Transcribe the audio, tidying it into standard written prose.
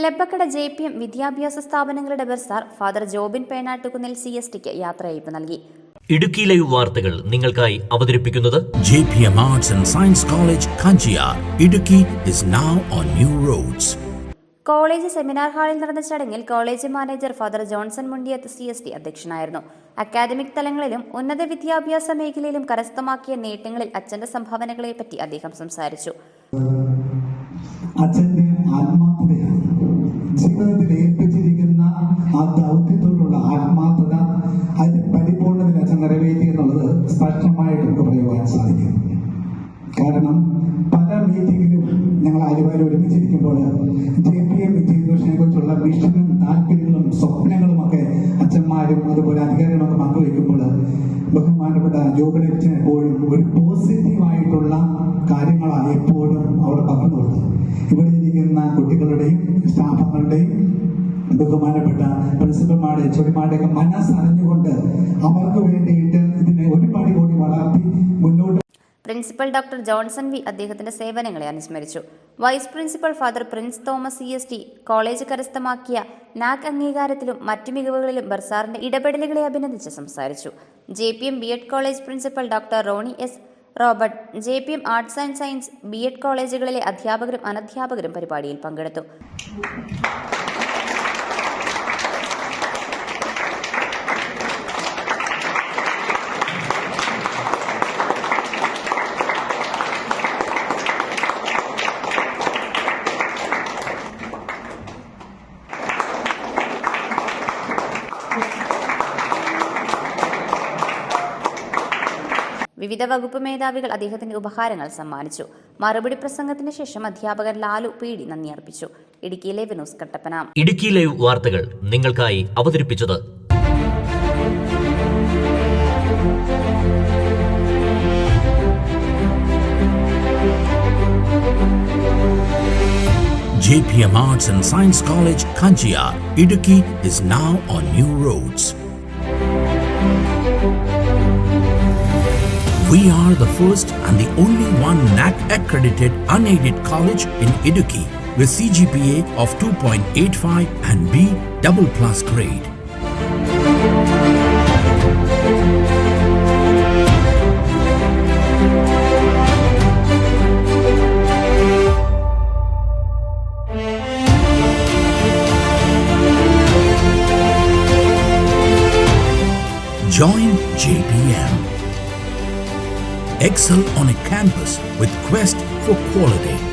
ലെബക്കട JPM വിദ്യാഭ്യാസ സ്ഥാപനങ്ങളുടെ bursar father Jobin പേനാട്ടുകുന്നിൽ CSTക്ക് യാത്രയയപ്പ് നൽകി. ഇടുക്കി ലൈവ് വാർത്തകൾ നിങ്ങൾക്കായി അവതരിപ്പിക്കുന്നത് JPM Arts and Science College, Kanchiyar. Idukki is now on new roads. College seminar ഹാളിൽ നടന്ന ചടങ്ങിൽ college manager father Johnson Mundiyath CST അധ്യക്ഷനായിരുന്നു. അക്കാദമിക് തലങ്ങളിലും ഉന്നത വിദ്യാഭ്യാസ മേഖലയിലും കരസ്ഥമാക്കിയ നേട്ടങ്ങളിൽ അച്ഛന്റെ സംഭാവനകളെ പറ്റി അദ്ദേഹം സംസാരിച്ചു. അച്ഛന്റെ ആത്മാർത്ഥതയാണ് ജീവിതത്തിൽ ഏൽപ്പിച്ചിരിക്കുന്ന ആ ദൗത്യത്തോടുള്ള ആത്മാർത്ഥത അതിന്റെ പരിപൂർണതയിൽ അച്ഛൻ നിറവേറ്റി എന്നുള്ളത് സ്പഷ്ടമായിട്ട് നമുക്ക് പറയുവാൻ സാധിക്കും. കാരണം പല മീറ്റിങ്ങിലും ഞങ്ങൾ ആലുവയിൽ ഒരുമിച്ചിരിക്കുമ്പോൾ JPM വിദ്യാഭ്യാസത്തിനെ കുറിച്ചുള്ള വിഷനും താല്പര്യങ്ങളും സ്വപ്നങ്ങളും ഒക്കെ അച്ഛന്മാരും അതുപോലെ അധികാരികളൊക്കെ പങ്കുവയ്ക്കുമ്പോൾ ബഹുമാനപ്പെട്ട ജോബിൻ അച്ഛൻ എപ്പോഴും ഒരു പോസിറ്റീവായിട്ടുള്ള കാര്യങ്ങളാണ് എപ്പോഴും അവിടെ പകർന്നു കൊടുത്തത്. ഇവിടെ ഇരിക്കുന്ന കുട്ടികളുടെയും സ്റ്റാഫുകളുടെയും ബഹുമാനപ്പെട്ട പ്രിൻസിപ്പൽമാരുടെ HODമാരുടെയൊക്കെ മനസ്സറിഞ്ഞുകൊണ്ട് അവർക്ക് വേണ്ടിയിട്ട് ഇതിനെ ഒരു പടി കൂടി വളർത്തി മുന്നോട്ട്. പ്രിൻസിപ്പൽ ഡോക്ടർ ജോൺസൺ വി അദ്ദേഹത്തിന്റെ സേവനങ്ങളെ അനുസ്മരിച്ചു. Vice principal father Prince Thomas CST college കരസ്ഥമാക്കിയ NAAC അംഗീകാരത്തിലും മറ്റു മികവുകളിലും ബർസാറിന്റെ ഇടപെടലുകളെ അഭിനന്ദിച്ച് സംസാരിച്ചു. JPM B.Ed college principal doctor Ronnie S. Robert, JPM arts and science B.Ed കോളേജുകളിലെ അധ്യാപകരും അനധ്യാപകരും പരിപാടിയിൽ പങ്കെടുത്തു. വിവിധ വകുപ്പ് മേധാവികൾ അദ്ദേഹത്തിന്റെ ഉപഹാരങ്ങൾ സമ്മാനിച്ചു. മറുപടി പ്രസംഗത്തിന് ശേഷം അധ്യാപകൻ ലാലു PD നന്ദി അർപ്പിച്ചു. Idukki live news Kattappana. Idukki live വാർത്തകൾ നിങ്ങൾക്കായി അവതരിപ്പിച്ചത് JPM Arts and Science College, Kanchiyar. Idukki is now on new roads. We are the first and the only one NAAC accredited unaided college in Idukki with CGPA of 2.85 and B++ grade. Join JPM. Excel on a campus with quest for quality.